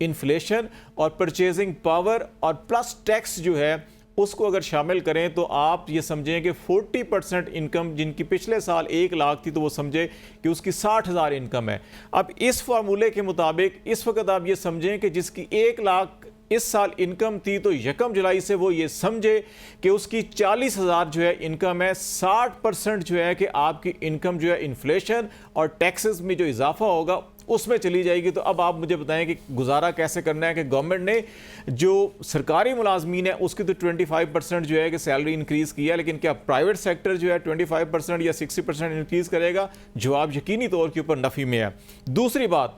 Inflation اور purchasing power اور plus tax جو ہے اس کو اگر شامل کریں تو آپ یہ سمجھیں کہ 40% انکم جن کی پچھلے سال 1 لاکھ تھی تو وہ سمجھے کہ اس کی 60,000 انکم ہے. اب اس فارمولے کے مطابق اس وقت آپ یہ سمجھیں کہ جس کی 1 لاکھ اس سال انکم تھی تو 1 جولائی سے وہ یہ سمجھے کہ اس کی 40,000 جو ہے انکم ہے. 60% جو ہے کہ آپ کی انکم جو ہے انفلیشن اور ٹیکسز میں جو اضافہ ہوگا اس میں چلی جائے گی. تو اب آپ مجھے بتائیں کہ گزارا کیسے کرنا ہے کہ گورنمنٹ نے جو سرکاری ملازمین ہیں اس کی تو 25% جو ہے کہ سیلری انکریز کیا ہے, لیکن کیا پرائیویٹ سیکٹر جو ہے 25% یا 60% انکریز کرے گا؟ جواب یقینی طور کے اوپر نفی میں ہے. دوسری بات,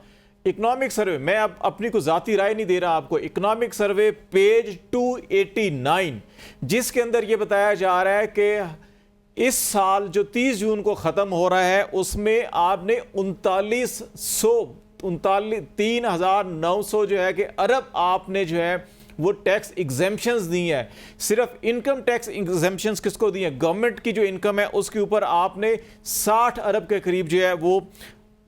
اکنامک سروے, میں اب اپنی کو ذاتی رائے نہیں دے رہا آپ کو, اکنامک سروے پیج 289 جس کے اندر یہ بتایا جا رہا ہے کہ اس سال جو 30 جون کو ختم ہو رہا ہے اس میں آپ نے 3,900 جو ہے کہ ارب آپ نے جو ہے وہ ٹیکس ایگزیمپشنز دی ہیں. صرف انکم ٹیکس ایگزیمپشنز کس کو دی ہیں؟ گورنمنٹ کی جو انکم ہے اس کے اوپر آپ نے 60 ارب کے قریب جو ہے وہ,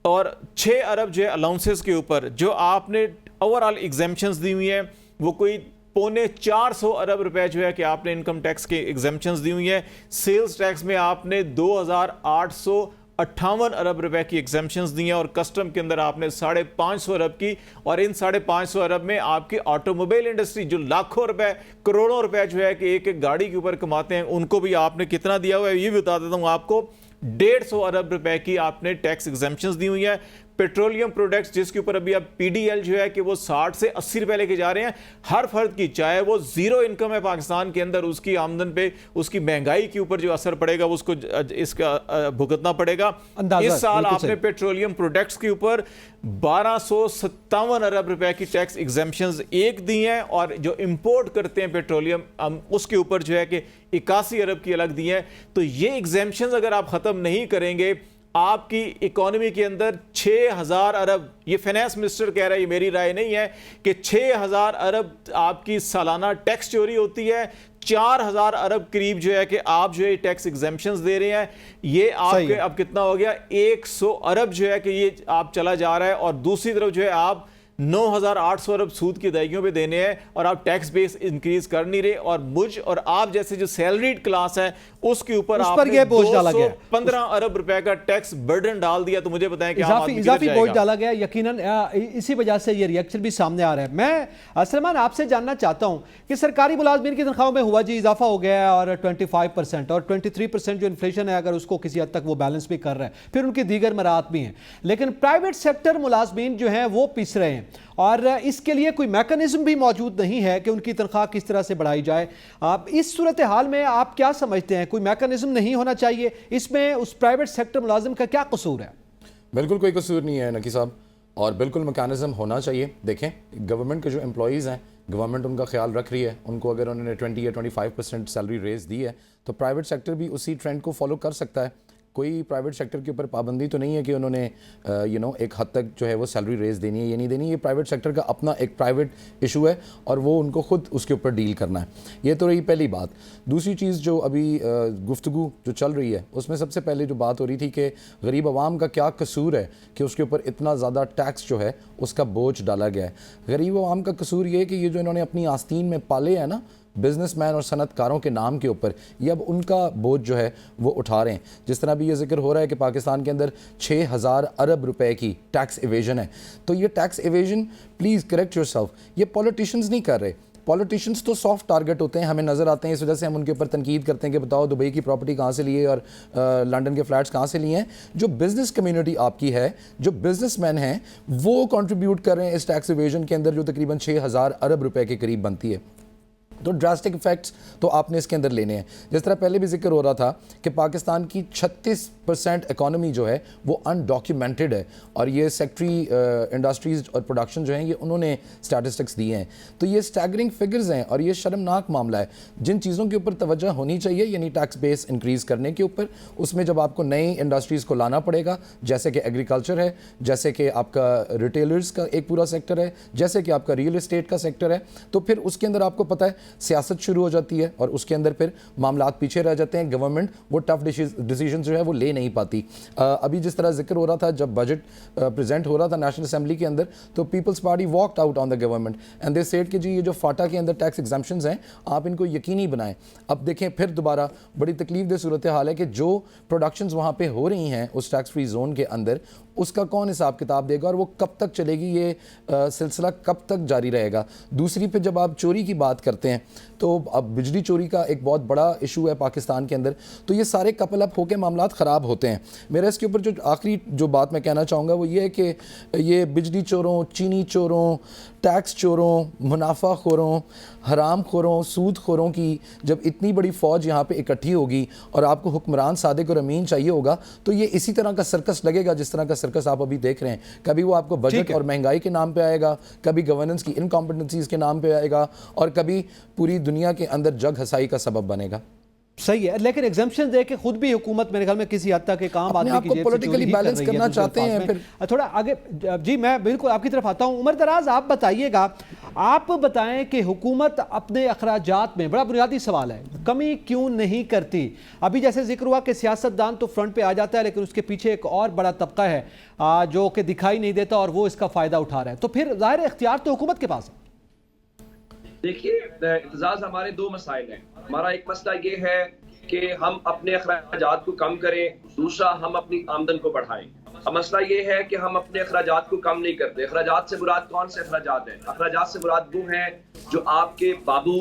اور 6 ارب جو ہے الاؤنسز کے اوپر جو آپ نے اوورال ایگزیمپشنز دی ہوئی ہیں وہ کوئی 450 ارب روپے جو ہے کہ آپ نے انکم ٹیکس کے ایگزیمپشنز دی ہوئی ہیں. سیلز ٹیکس میں آپ نے 2,858 ارب روپے کی ایگزیمپشنز دی ہیں, اور کسٹم کے اندر آپ نے 550 ارب کی, اور ان 550 ارب میں آپ کی آٹو موبائل انڈسٹری جو لاکھوں روپے کروڑوں روپے جو ہے کہ ایک ایک گاڑی کے اوپر کماتے ہیں ان کو بھی آپ نے کتنا دیا ہوا ہے یہ بھی بتا دیتا ہوں آپ کو. 150 ارب روپے کی آپ نے ٹیکس ایگزیمپشنز دی ہوئی ہیں. پیٹرولیم پروڈکٹس جس کے اوپر ابھی اب پی ڈی ایل جو ہے کہ وہ 60 سے 80 روپے لے کے جا رہے ہیں ہر فرد کی, چاہے وہ زیرو انکم ہے پاکستان کے اندر, اس کی آمدن پہ اس کی مہنگائی کے اوپر جو اثر پڑے گا اس کو اس کا بھگتنا پڑے گا. اس سال آپ نے پیٹرولیم پروڈکٹس کے اوپر 1,257 ارب روپے کی ٹیکس ایگزیمپشنز ایک دی ہیں, اور جو امپورٹ کرتے ہیں پیٹرولیم اس کے اوپر جو ہے کہ 81 ارب کی الگ دی ہیں. تو یہ ایگزیمپشنز اگر آپ ختم نہیں کریں گے آپ کی اکانومی کے اندر 6,000 ارب, یہ فائنانس منسٹر کہہ رہا ہے, یہ میری رائے نہیں ہے, کہ 6,000 ارب آپ کی سالانہ ٹیکس چوری ہوتی ہے. 4,000 ارب قریب جو ہے کہ آپ جو ہے ٹیکس ایگزیمپشنز دے رہے ہیں. یہ آپ کے اب کتنا ہو گیا 100 ارب جو ہے کہ یہ آپ چلا جا رہا ہے, اور دوسری طرف جو ہے آپ 9,800 ارب سود کی ادائیگیوں پہ دینے ہیں اور آپ ٹیکس بیس انکریز کر نہیں رہے. اور مجھ اور آپ جیسے جو سیلریڈ کلاس ہے اس کے اوپر آپ نے 215 ارب روپے کا ٹیکس برڈن ڈال دیا. تو مجھے بتائیں کہ اضافی بوجھ ڈالا گیا, یقیناً اسی وجہ سے یہ ریئیکشن بھی سامنے آ رہا ہے. میں سلمان آپ سے جاننا چاہتا ہوں کہ سرکاری ملازمین کی تنخواہوں میں ہوا جی اضافہ ہو گیا ہے, اور 25% اور 23% جو انفلیشن ہے اگر اس کو کسی حد تک وہ بیلنس بھی کر رہا ہے, پھر ان کی دیگر مراحت بھی ہیں, لیکن پرائیویٹ سیکٹر ملازمین جو ہیں وہ پس رہے ہیں, اور اس کے لیے کوئی میکانزم بھی موجود نہیں ہے کہ ان کی تنخواہ کس طرح سے بڑھائی جائے. اس صورتحال میں آپ کیا سمجھتے ہیں, کوئی میکانزم نہیں ہونا چاہیے اس میں؟ اس پرائیویٹ سیکٹر ملازم کا کیا قصور ہے؟ بالکل کوئی قصور نہیں ہے نقی صاحب, اور بالکل میکانزم ہونا چاہیے. دیکھیں گورنمنٹ کے جو امپلائیز ہیں گورنمنٹ ان کا خیال رکھ رہی ہے, ان کو اگر انہوں نے 20 یا 25% سیلری ریز دی ہے تو پرائیویٹ سیکٹر بھی اسی ٹرینڈ کو فالو کر سکتا ہے. کوئی پرائیویٹ سیکٹر کے اوپر پابندی تو نہیں ہے کہ انہوں نے ایک حد تک جو ہے وہ سیلری ریز دینی ہے یا نہیں دینی. یہ پرائیویٹ سیکٹر کا اپنا ایک پرائیویٹ ایشو ہے اور وہ ان کو خود اس کے اوپر ڈیل کرنا ہے. یہ تو رہی پہلی بات. دوسری چیز جو ابھی گفتگو جو چل رہی ہے اس میں سب سے پہلے جو بات ہو رہی تھی کہ غریب عوام کا کیا قصور ہے کہ اس کے اوپر اتنا زیادہ ٹیکس جو ہے اس کا بوجھ ڈالا گیا ہے. غریب عوام کا قصور یہ ہے کہ یہ جو انہوں نے اپنی آستین میں پالے ہیں نا بزنس مین اور صنعت کاروں کے نام کے اوپر, یہ اب ان کا بوجھ جو ہے وہ اٹھا رہے ہیں. جس طرح بھی یہ ذکر ہو رہا ہے کہ پاکستان کے اندر 6,000 ارب روپے کی ٹیکس ایویژن ہے, تو یہ tax evasion please correct yourself, یہ پولیٹیشنز نہیں کر رہے. پولیٹیشنز تو سافٹ ٹارگٹ ہوتے ہیں, ہمیں نظر آتے ہیں, اس وجہ سے ہم ان کے اوپر تنقید کرتے ہیں کہ بتاؤ دبئی کی پراپرٹی کہاں سے لیے اور لنڈن کے فلیٹس کہاں سے لیے ہیں. جو بزنس کمیونٹی آپ کی ہے, جو بزنس مین ہیں, وہ کنٹریبیوٹ کر رہے ہیں اس ٹیکس ایویژن کے اندر جو تقریباً 6,000 ارب روپے کے قریب بنتی ہے. تو ڈراسٹک افیکٹس تو آپ نے اس کے اندر لینے ہیں. جس طرح پہلے بھی ذکر ہو رہا تھا کہ پاکستان کی 36% اکانومی جو ہے وہ انڈاکیومنٹڈ ہے, اور یہ سیکٹری انڈسٹریز اور پروڈکشن جو ہیں یہ انہوں نے اسٹیٹسٹکس دیے ہیں. تو یہ اسٹیگرنگ فگرز ہیں اور یہ شرمناک معاملہ ہے. جن چیزوں کے اوپر توجہ ہونی چاہیے یعنی ٹیکس بیس انکریز کرنے کے اوپر, اس میں جب آپ کو نئی انڈسٹریز کو لانا پڑے گا جیسے کہ ایگریکلچر ہے, جیسے کہ آپ کا ریٹیلرز کا ایک پورا سیکٹر ہے, جیسے کہ آپ کا ریئل اسٹیٹ کا سیکٹر ہے, تو پھر اس کے اندر آپ کو پتہ ہے سیاست شروع ہو جاتی ہے اور اس کے اندر پھر معاملات پیچھے رہ جاتے ہیں. گورنمنٹ وہ ٹف ڈیسیجن جو ہے وہ لے نہیں پاتی. ابھی جس طرح ذکر ہو رہا تھا جب بجٹ پریزنٹ ہو رہا تھا نیشنل اسمبلی کے اندر, تو Peoples Party walked out on the government and they said کہ جی یہ جو فاٹا کے اندر ٹیکس ایگزمپشنز ہیں آپ ان کو یقینی بنائیں. اب دیکھیں پھر دوبارہ بڑی تکلیف دہ صورتحال ہے کہ جو پروڈکشنز وہاں پہ ہو رہی ہیں اس ٹیکس فری زون کے اندر, اس کا کون حساب کتاب دے گا اور وہ کب تک چلے گی, یہ سلسلہ کب تک جاری رہے گا. دوسری پہ جب آپ چوری کی بات کرتے ہیں تو اب بجلی چوری کا ایک بہت بڑا ایشو ہے پاکستان کے اندر, تو یہ سارے کپل اپ ہو کے معاملات خراب ہوتے ہیں. میرا اس کے اوپر جو آخری جو بات میں کہنا چاہوں گا وہ یہ ہے کہ یہ بجلی چوروں, چینی چوروں, ٹیکس چوروں, منافع خوروں, حرام خوروں, سود خوروں کی جب اتنی بڑی فوج یہاں پہ اکٹھی ہوگی اور آپ کو حکمران صادق اور امین چاہیے ہوگا, تو یہ اسی طرح کا سرکس لگے گا جس طرح کا سرکس آپ ابھی دیکھ رہے ہیں. کبھی وہ آپ کو بجٹ اور مہنگائی کے نام پہ آئے گا, کبھی گورننس کی انکمپٹنسیز کے نام پہ آئے گا, اور کبھی پوری دنیا کے اندر جگ ہسائی کا سبب بنے گا. صحیح ہے, لیکن ایگزمپشن دے کے خود بھی حکومت میرے خیال میں کسی حد تک ایک عام آدمی کی جیب سے پولیٹیکلی بیلنس کرنا چاہتے ہیں. پھر تھوڑا آگے جی میں بالکل آپ کی طرف آتا ہوں. عمر دراز آپ بتائیے گا, آپ بتائیں کہ حکومت اپنے اخراجات میں, بڑا بنیادی سوال ہے, کمی کیوں نہیں کرتی؟ ابھی جیسے ذکر ہوا کہ سیاستدان تو فرنٹ پہ آ جاتا ہے لیکن اس کے پیچھے ایک اور بڑا طبقہ ہے جو کہ دکھائی نہیں دیتا اور وہ اس کا فائدہ اٹھا رہا ہے, تو پھر ظاہر اختیار تو حکومت کے پاس ہے. دیکھیے اعتزاز, ہمارے دو مسائل ہیں. ہمارا ایک مسئلہ یہ ہے کہ ہم اپنے اخراجات کو کم کریں, دوسرا ہم اپنی آمدن کو بڑھائیں. اب مسئلہ یہ ہے کہ ہم اپنے اخراجات کو کم نہیں کرتے. اخراجات سے مراد کون سے اخراجات ہیں؟ اخراجات سے مراد وہ ہیں جو آپ کے بابو,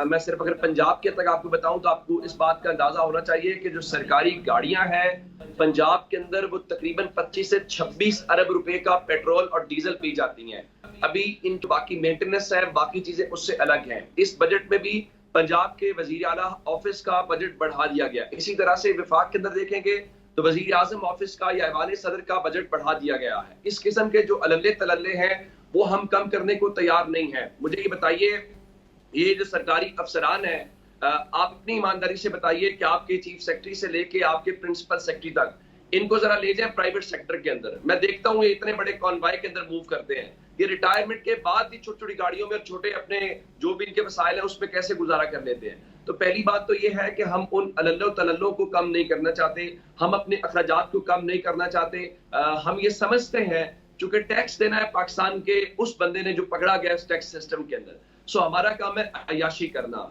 میں صرف اگر پنجاب کے تک آپ کو بتاؤں تو آپ کو اس بات کا اندازہ ہونا چاہیے کہ جو سرکاری گاڑیاں ہیں پنجاب کے اندر وہ تقریباً 25 سے 26 ارب روپے کا پیٹرول اور ڈیزل پی جاتی ہیں. ابھی ان کی باقی مینٹیننس ہے, باقی چیزیں اس سے الگ ہیں. اس بجٹ میں بھی پنجاب کے وزیر اعلیٰ آفس کا بجٹ بڑھا دیا گیا. اسی طرح سے وفاق کے اندر دیکھیں گے تو وزیر اعظم آفس کا یا ایوان صدر کا بجٹ بڑھا دیا گیا ہے. اس قسم کے جو عللے تللے ہیں وہ ہم کم کرنے کو تیار نہیں ہیں. مجھے یہ بتائیے, یہ جو سرکاری افسران ہیں, آپ اپنی ایمانداری سے بتائیے کہ آپ کے چیف سیکرٹری سے لے کے آپ کے پرنسپل سیکرٹری تک, ان کو ذرا لے جائیں پرائیویٹ سیکٹر کے اندر. میں دیکھتا ہوں یہ اتنے بڑے کانوائے کے اندر موو کرتے ہیں. یہ ریٹائرمنٹ کے بعد بھی چھوٹی چھوٹی گاڑیوں میں اور چھوٹے اپنے جو بھی ان کے وسائل ہیں اس پہ کیسے گزارا کر لیتے ہیں. تو پہلی بات تو یہ ہے کہ ہم ان عللوں تللوں کو کم نہیں کرنا چاہتے, ہم اپنے اخراجات کو کم نہیں کرنا چاہتے. ہم یہ سمجھتے ہیں چونکہ ٹیکس دینا ہے پاکستان کے اس بندے نے جو پکڑا گیا اس ٹیکس سسٹم کے اندر, سو ہمارا کام ہے عیاشی کرنا.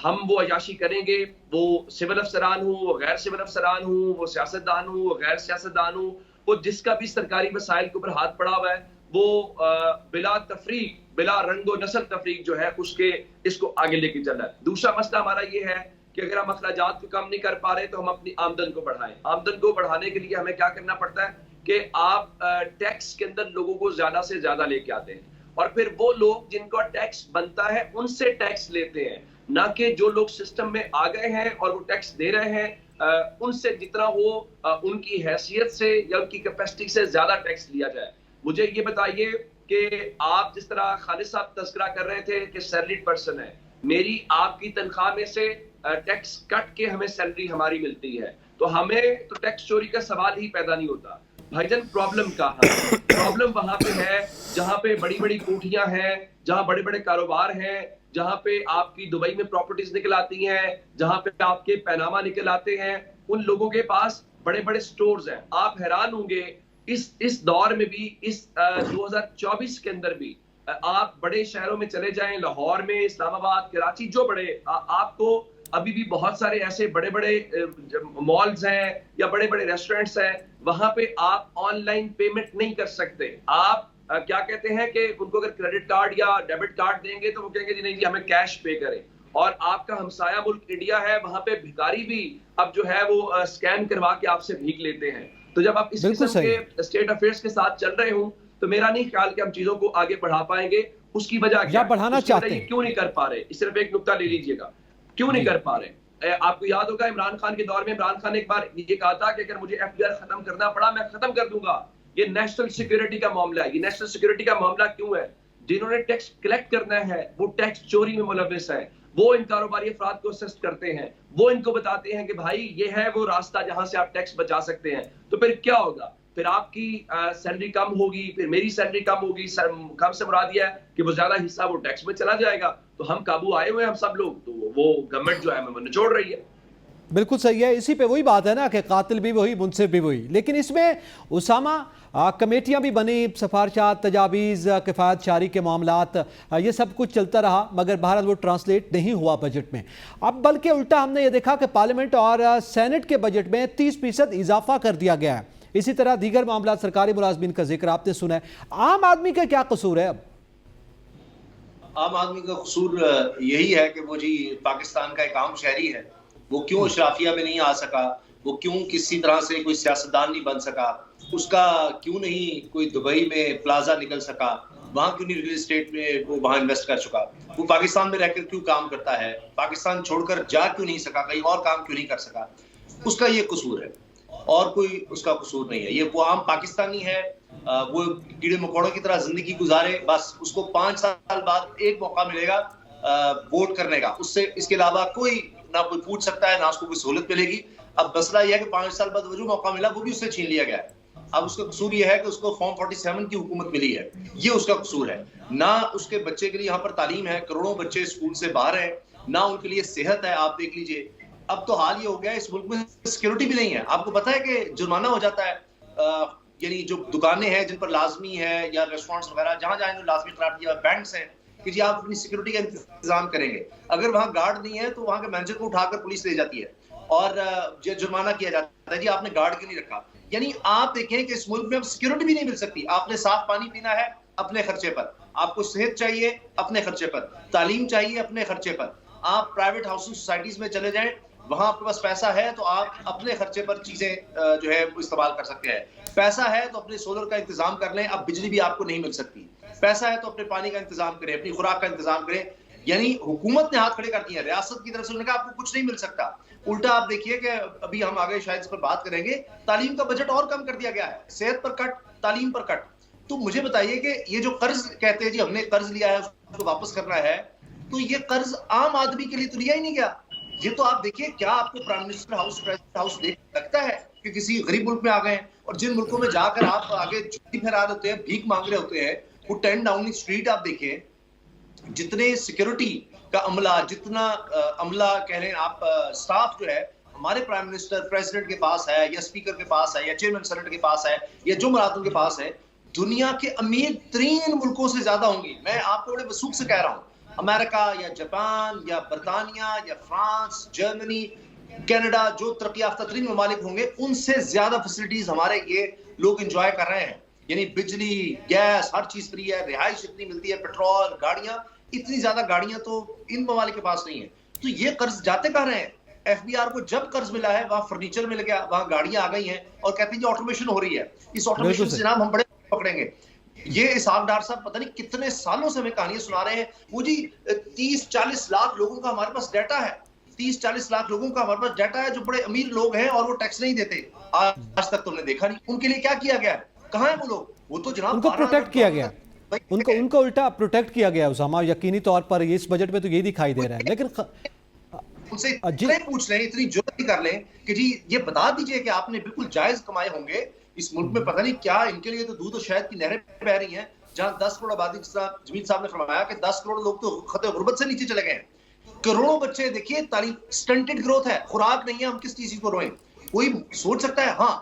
ہم وہ عیاشی کریں گے, وہ سول افسران ہوں, وہ غیر سول افسران ہوں, وہ سیاستدان ہوں, وہ غیر سیاستدان ہوں, وہ جس کا بھی سرکاری مسائل کے اوپر ہاتھ پڑا ہوا ہے وہ بلا تفریق, بلا رنگ و نسل تفریق جو ہے اس کو آگے لے کے چل رہا ہے. دوسرا مسئلہ ہمارا یہ ہے کہ اگر ہم اخراجات کو کم نہیں کر پا رہے تو ہم اپنی آمدن کو بڑھائیں. آمدن کو بڑھانے کے لیے ہمیں کیا کرنا پڑتا ہے کہ آپ ٹیکس کے اندر لوگوں کو زیادہ سے زیادہ لے کے آتے ہیں, اور پھر وہ لوگ جن کا ٹیکس بنتا ہے ان سے ٹیکس لیتے ہیں, نہ کہ جو لوگ سسٹم میں آ گئے ہیں اور وہ ٹیکس دے رہے ہیں ان سے جتنا ہو ان کی حیثیت سے یا ان کی کیپیسٹی سے زیادہ ٹیکس لیا جائے. مجھے یہ بتائیے کہ آپ جس طرح خالد صاحب تذکرہ کر رہے تھے کہ سیلریڈ پرسن ہے, میری آپ کی تنخواہ میں سے ٹیکس کٹ کے ہمیں سیلری ہماری ملتی ہے, تو ہمیں تو ٹیکس چوری کا سوال ہی پیدا نہیں ہوتا. بھائی جان پرابلم کہاں ہے؟ پرابلم وہاں پہ ہے جہاں پہ بڑی بڑی کوٹھیاں ہیں, جہاں بڑے بڑے کاروبار ہیں, جہاں پہ آپ کی دبئی میں پراپرٹیز نکل آتی ہیں, جہاں پہ آپ کے پیناما نکل آتے ہیں. ان لوگوں کے پاس بڑے بڑے سٹورز ہیں. آپ حیران ہوں گے اس دور میں بھی, اس 2024 کے اندر بھی آپ بڑے شہروں میں چلے جائیں, لاہور میں, اسلام آباد, کراچی, جو بڑے, آپ کو ابھی بھی بہت سارے ایسے بڑے بڑے مالز ہیں یا بڑے بڑے ریسٹورینٹس ہیں, وہاں پہ آپ آن لائن پیمنٹ نہیں کر سکتے. آپ کیا کہتے ہیں کہ ان کو اگر کریڈٹ کارڈ یا ڈیبٹ کارڈ دیں گے تو وہ کہیں گے جی نہیں جی ہمیں کیش پے کریں. اور آپ کا ہمسایہ ملک انڈیا ہے, وہاں پہ بھکاری بھی اب جو ہے وہ سکین کروا کے آپ سے بھیک لیتے ہیں. تو جب آپ اس قسم کے اسٹیٹ افیئرس کے ساتھ چل رہے ہوں تو میرا نہیں خیال کہ ہم چیزوں کو آگے بڑھا پائیں گے. اس کی وجہ کیا بڑھانا چاہتے ہیں, کیوں نہیں کر پا رہے؟ صرف ایک نقطہ لے لیجئے گا, کیوں نہیں کر پا رہے؟ آپ کو یاد ہوگا عمران خان کے دور میں عمران خان نے ایک بار یہ کہا تھا کہ اگر مجھے ایف ڈی آر ختم کرنا پڑا میں ختم کر دوں گا. یہ نیشنل سیکیورٹی کا معاملہ ہے. یہ نیشنل سیکیورٹی کا معاملہ کیوں ہے؟ جنہوں نے ٹیکس کلیکٹ کرنا ہے وہ ٹیکس چوری میں ملوث ہے, وہ ان کاروباری افراد کو اسسٹ کرتے ہیں, وہ ان کو بتاتے ہیں کہ بھائی یہ ہے وہ راستہ جہاں سے آپ ٹیکس بچا سکتے ہیں. تو پھر کیا ہوگا؟ پھر آپ کی سیلری کم ہوگی, پھر میری سیلری کم ہوگی. کم سے مراد یہ ہے کہ وہ زیادہ حصہ وہ ٹیکس میں چلا جائے گا, تو ہم قابو آئے ہوئے ہیں ہم سب لوگ, تو وہ گورنمنٹ جو ہے وہ نچوڑ رہی ہے. بالکل صحیح ہے. اسی پہ وہی بات ہے نا کہ قاتل بھی وہی منصف بھی وہی. لیکن اس میں اسامہ کمیٹیاں بھی بنی, سفارشات, تجاویز, کفایت شاری کے معاملات, یہ سب کچھ چلتا رہا, مگر بہرحال وہ ٹرانسلیٹ نہیں ہوا بجٹ میں. اب بلکہ الٹا ہم نے یہ دیکھا کہ پارلیمنٹ اور سینٹ کے بجٹ میں 30% اضافہ کر دیا گیا ہے. اسی طرح دیگر معاملات, سرکاری ملازمین کا ذکر آپ نے سنا ہے. عام آدمی کا کیا قصور ہے؟ اب عام آدمی کا قصور یہی ہے کہ وہ جی پاکستان کا ایک عام شہری ہے, وہ کیوں اشرافیہ میں نہیں آ سکا, وہ کیوں کسی طرح سے کوئی سیاستدان نہیں بن سکا, اس کا کیوں نہیں کوئی دبئی میں پلازا نکل سکا, وہاں کیوں نہیں ریل اسٹیٹ میں وہ وہاں انویسٹ کر چکا, وہ پاکستان میں رہ کر کیوں کام کرتا ہے, پاکستان چھوڑ کر جا کیوں نہیں سکا, کہیں اور کام کیوں نہیں کر سکا, اس کا یہ قصور ہے اور کوئی اس کا قصور نہیں ہے. یہ وہ عام پاکستانی ہے, وہ کیڑے مکوڑوں کی طرح زندگی گزارے, بس اس کو 5 سال بعد ایک موقع ملے گا ووٹ کرنے کا, اس کے علاوہ کوئی نہ کوئی پوچھ سکتا ہے, نہ اس کو کوئی سہولت ملے گی. اب مسئلہ یہ ہے کہ 5 سال بعد وہ جو موقع ملا وہ بھی اس سے چھین لیا گیا ہے. اب اس کا قصور یہ ہے کہ اس کو فارم 47 کی حکومت ملی ہے, یہ اس کا قصور ہے. نہ اس کے بچے کے لیے یہاں پر تعلیم ہے, کروڑوں بچے اسکول سے باہر ہیں, نہ ان کے لیے صحت ہے. آپ دیکھ لیجئے اب تو حال یہ ہو گیا ہے اس ملک میں سیکیورٹی بھی نہیں ہے. آپ کو پتا ہے کہ جرمانہ ہو جاتا ہے, یعنی جو دکانیں ہیں جن پر لازمی ہے, یا ریسٹورینٹس وغیرہ جہاں جہاں لازمی قرار دیا, بینکس ہیں کہ جی آپ اپنی سیکیورٹی کا انتظام کریں گے, اگر وہاں گارڈ نہیں ہے تو وہاں کے مینیجر کو اٹھا کر پولیس لے جاتی ہے اور جرمانہ کیا جاتا ہے, جی آپ نے گارڈ کیوں نہیں رکھا. یعنی آپ دیکھیں کہ اس ملک میں اب سیکیورٹی بھی نہیں مل سکتی. آپ نے صاف پانی پینا ہے اپنے خرچے پر, آپ کو صحت چاہیے اپنے خرچے پر, تعلیم چاہیے اپنے خرچے پر. آپ پرائیویٹ ہاؤسنگ سوسائٹیز میں چلے جائیں, وہاں آپ کے پاس پیسہ ہے تو آپ اپنے خرچے پر چیزیں جو ہے استعمال کر سکتے ہیں. پیسہ ہے تو اپنے سولر کا انتظام کر لیں, اب بجلی بھی آپ کو نہیں مل سکتی. پیسہ ہے تو اپنے پانی کا انتظام کریں, اپنی خوراک کا انتظام کریں. یعنی حکومت نے ہاتھ کھڑے کر دیے ہیں, ریاست کی طرف سے انہوں نے کہا آپ کو کچھ نہیں مل سکتا. الٹا آپ دیکھیے کہ ابھی ہم آگے شاید اس پر بات کریں گے, تعلیم کا بجٹ اور کم کر دیا گیا ہے, صحت پر کٹ, تعلیم پر کٹ. تو مجھے بتائیے کہ یہ جو قرض کہتے ہیں جی ہم نے قرض لیا ہے اس کو واپس کرنا ہے, تو یہ قرض عام آدمی کے لیے تو لیا ہی نہیں گیا. یہ تو آپ دیکھیے, کیا آپ کو prime minister house, president house دیکھ لگتا ہے کہ کسی غریب ملک میں آ گئے ہیں؟ اور جن ملکوں میں جا کر آپ آگے جوتی پھیلا رہے ہوتے ہیں, بھیک مانگ رہے ہوتے ہیں, وہ 10 ڈاؤننگ اسٹریٹ آپ دیکھیں, جتنے سیکیورٹی کا عملہ, جتنا عملہ کہہ لیں آپ, سٹاف جو ہے ہمارے پرائم منسٹر پریزیڈنٹ کے پاس ہے, یا اسپیکر کے پاس ہے, یا چیئرمین سینٹ کے پاس ہے, یا جو مراتب کے پاس ہے, دنیا کے امیر ترین ملکوں سے زیادہ ہوں گی. میں آپ کو بڑے وثوق سے کہہ رہا ہوں, امریکہ یا جاپان یا برطانیہ یا فرانس, جرمنی, کینیڈا, جو ترقی یافتہ ترین ممالک ہوں گے, ان سے زیادہ فیسلٹیز ہمارے یہ لوگ انجوائے کر رہے ہیں. یعنی بجلی, گیس, ہر چیز فری ہے, رہائش اتنی ملتی ہے, پیٹرول, گاڑیاں, اتنی زیادہ گاڑیاں تو ان ممالک کے پاس نہیں ہیں. تو یہ قرض جاتے کہاں رہے ہیں؟ ایف بی آر کو جب قرض ملا ہے وہاں فرنیچر مل گیا, وہاں گاڑیاں آ گئی ہیں, اور کہتے ہیں جو آٹومیشن ہو رہی ہے, اس آٹومیشن سے جناب ہم بڑے پکڑیں گے. یہ اسحاق ڈار صاحب پتہ نہیں کتنے سالوں سے ہمیں کہانیاں سنا رہے ہیں. وہ جی 30-40 لاکھ لوگوں کا ہمارے پاس ڈیٹا ہے, 30-40 لاکھ لوگوں کا ہمارے پاس ڈیٹا ہے جو بڑے امیر لوگ ہیں اور وہ ٹیکس نہیں دیتے. آج تک تم نے دیکھا نہیں ان کے لیے کیا کیا گیا ہے, کہاں ہیں وہ لوگ؟ وہ تو جناب ان کو پروٹیکٹ کیا گیا, ان کو الٹا پروٹیکٹ کیا گیا اسامہ, یقینی طور پر اس بجٹ میں تو یہی دکھائی دے رہا ہے. لیکن ان سے اتنے پوچھ لیں, اتنی جرات کر لیں کہ جی یہ بتا دیجئے کہ آپ نے بالکل جائز کمائے ہوں گے. اس ملک میں پتہ نہیں کیا, ان کے لیے تو دودھ اور شہد کی نہریں بہ رہی ہیں, جہاں 10 کروڑ آبادی, جس طرح جمیل صاحب نے فرمایا کہ 10 کروڑ لوگ تو خطے غربت سے نیچے چلے گئے ہیں. کروڑوں بچے دیکھیے, تعلیم سٹنٹڈ گروتھ ہے, خوراک نہیں ہے, ہم کس چیز کو روئیں؟ کوئی سوچ سکتا ہے؟ ہاں,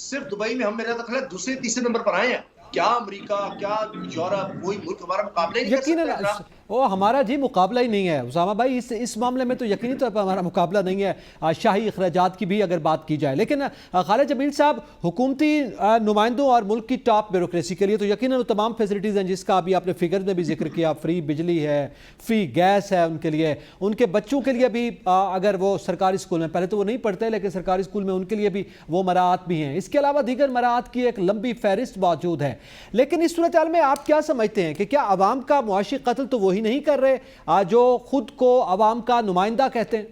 صرف دبئی میں ہم میرا تخیل ہے دوسرے تیسرے نمبر پر آئے ہیں. کیا امریکہ, کیا یورپ, کوئی ملک ہمارا مقابلہ ہی نہیں کر سکتا. وہ ہمارا جی مقابلہ ہی نہیں ہے اسامہ بھائی, اس معاملے میں تو یقینی طور پر ہمارا مقابلہ نہیں ہے, شاہی اخراجات کی بھی اگر بات کی جائے. لیکن خالد جمیل صاحب, حکومتی نمائندوں اور ملک کی ٹاپ بیوروکریسی کے لیے تو یقیناً وہ تمام فیسلٹیز ہیں جس کا ابھی آپ نے فگر میں بھی ذکر کیا, فری بجلی ہے, فری گیس ہے ان کے لیے, ان کے بچوں کے لیے بھی اگر وہ سرکاری اسکول میں, پہلے تو وہ نہیں پڑھتے لیکن سرکاری اسکول میں ان کے لیے بھی وہ مراعات بھی ہیں. اس کے علاوہ دیگر مراعات کی ایک لمبی فہرست موجود ہے. لیکن اس صورتحال میں آپ کیا سمجھتے ہیں کہ کیا عوام کا معاشی قتل تو وہی نہیں کر رہے جو خود کو عوام کا نمائندہ کہتے ہیں؟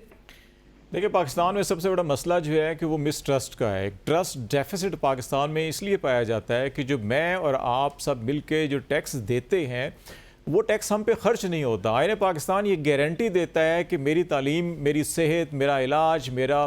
دیکھیں, پاکستان میں سب سے بڑا مسئلہ جو ہے کہ وہ مس ٹرسٹ کا ہے. ایک ٹرسٹ ڈیفیسٹ پاکستان میں اس لیے پایا جاتا ہے کہ جو میں اور آپ سب مل کے جو ٹیکس دیتے ہیں وہ ٹیکس ہم پہ خرچ نہیں ہوتا. آئین پاکستان یہ گارنٹی دیتا ہے کہ میری تعلیم, میری صحت, میرا علاج, میرا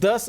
10